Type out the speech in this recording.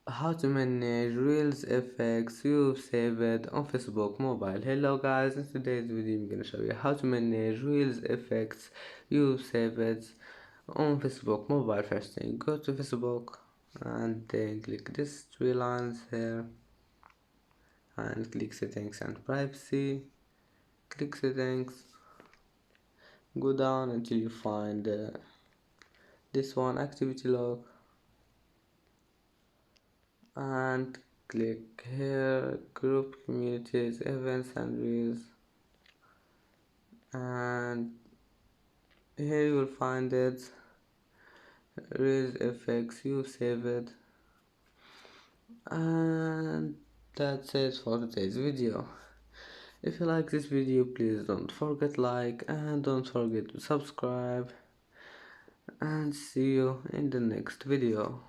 How to manage Reels effects you saved on Facebook mobile. Hello guys, in today's video I'm gonna show you how to manage Reels effects you saved on Facebook mobile. First thing, go to Facebook and then click this three lines here and click settings and privacy. Click settings, go down until you find this one, activity log, and click here, group, communities, events and reels, and here you will find it, reels effects you saved. And that's it for today's video. If you like this video, please don't forget like and don't forget to subscribe, and see you in the next video.